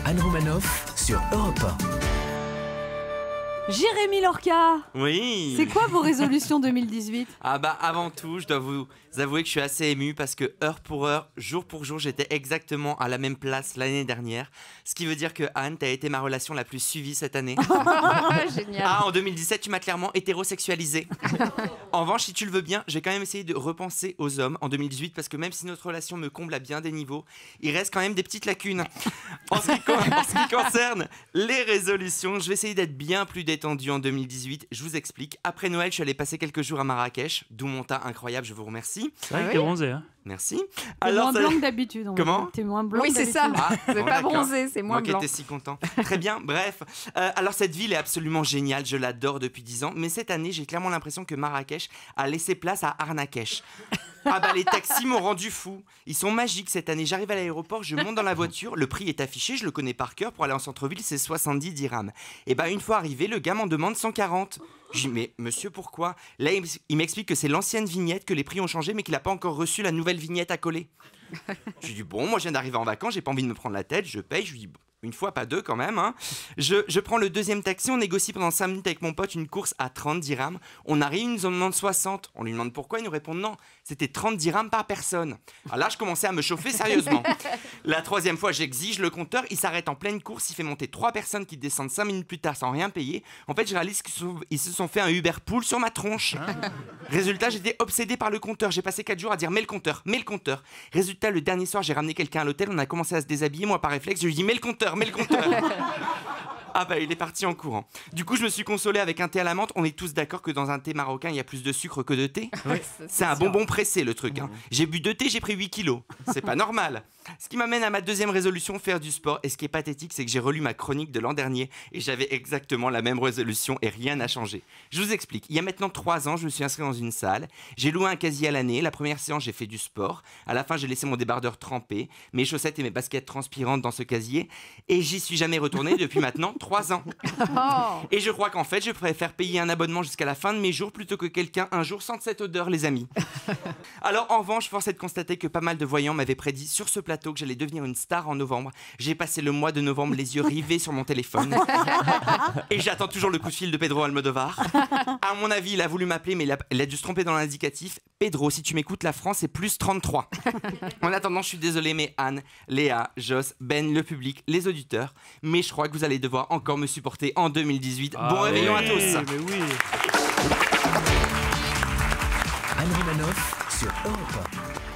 Anne Romanoff sur Europe 1. Jérémy Lorca, Oui. c'est quoi vos résolutions 2018? Avant tout, je dois vous avouer que je suis assez ému parce que heure pour heure, jour pour jour, j'étais exactement à la même place l'année dernière. Ce qui veut dire que Anne, t'as été ma relation la plus suivie cette année. Génial. En 2017, tu m'as clairement hétérosexualisé. En revanche, si tu le veux bien, j'ai quand même essayé de repenser aux hommes en 2018 parce que même si notre relation me comble à bien des niveaux, il reste quand même des petites lacunes. En ce qui concerne les résolutions, je vais essayer d'être bien plus détendu en 2018. Je vous explique. Après Noël, je suis allé passer quelques jours à Marrakech, d'où mon teint incroyable, je vous remercie. C'est vrai que t'es bronzé, hein. Merci. T'es moins blanc que d'habitude. Comment ? T'es moins blanc Oui, que c'est d'habitude. ça. C'est bon, pas d'accord. bronzé, c'est moins Moi qui blanc. étais si content. Très bien, bref. Alors cette ville est absolument géniale, je l'adore depuis 10 ans, mais cette année, j'ai clairement l'impression que Marrakech a laissé place à Arnakech. Les taxis m'ont rendu fou. Ils sont magiques cette année. J'arrive à l'aéroport, je monte dans la voiture, le prix est affiché, je le connais par cœur. Pour aller en centre-ville, c'est 70 dirhams. Et une fois arrivé, le gars m'en demande 140. Je dis, mais monsieur, pourquoi ? Là, il m'explique que c'est l'ancienne vignette, que les prix ont changé, mais qu'il n'a pas encore reçu la nouvelle vignette à coller. Je lui dis, bon, moi je viens d'arriver en vacances, j'ai pas envie de me prendre la tête, je paye. Je lui dis, une fois, pas deux quand même. Hein. Je prends le deuxième taxi, on négocie pendant 5 minutes avec mon pote une course à 30 dirhams. On arrive, il nous en demande 60. On lui demande pourquoi, il nous répond non, c'était 30 dirhams par personne. Alors là, je commençais à me chauffer sérieusement. La troisième fois, j'exige le compteur, il s'arrête en pleine course, il fait monter 3 personnes qui descendent 5 minutes plus tard sans rien payer. En fait, je réalise qu'ils se sont fait un Uber Pool sur ma tronche. Résultat, j'étais obsédé par le compteur. J'ai passé 4 jours à dire mets le compteur, mets le compteur. Résultat, le dernier soir, j'ai ramené quelqu'un à l'hôtel, on a commencé à se déshabiller. Moi, par réflexe, je lui dis mets le compteur. Il est parti en courant. Du coup, je me suis consolé avec un thé à la menthe. On est tous d'accord que dans un thé marocain, il y a plus de sucre que de thé. Oui. C'est un bonbon pressé, le truc. Hein. J'ai bu 2 thés, j'ai pris 8 kilos. C'est pas normal. Ce qui m'amène à ma deuxième résolution, faire du sport. Et ce qui est pathétique, c'est que j'ai relu ma chronique de l'an dernier et j'avais exactement la même résolution et rien n'a changé. Je vous explique. Il y a maintenant 3 ans, je me suis inscrit dans une salle. J'ai loué un casier à l'année. La première séance, j'ai fait du sport. À la fin, j'ai laissé mon débardeur trempé, mes chaussettes et mes baskets transpirantes dans ce casier. Et j'y suis jamais retourné depuis maintenant 3 ans. Et je crois qu'en fait, je préfère payer un abonnement jusqu'à la fin de mes jours plutôt que quelqu'un un jour sente cette odeur, les amis. Alors, en revanche, force est de constater que pas mal de voyants m'avaient prédit sur ce plateau que j'allais devenir une star en novembre. J'ai passé le mois de novembre les yeux rivés sur mon téléphone. Et j'attends toujours le coup de fil de Pedro Almodovar. À mon avis, il a voulu m'appeler, mais il a dû se tromper dans l'indicatif. Pedro, si tu m'écoutes, la France est plus 33. En attendant, je suis désolé, mais Anne, Léa, Joss, Ben, le public, les auditeurs, mais je crois que vous allez devoir encore me supporter en 2018. Bon réveillon à tous. Mais oui. Anne Romanoff sur Europe 1.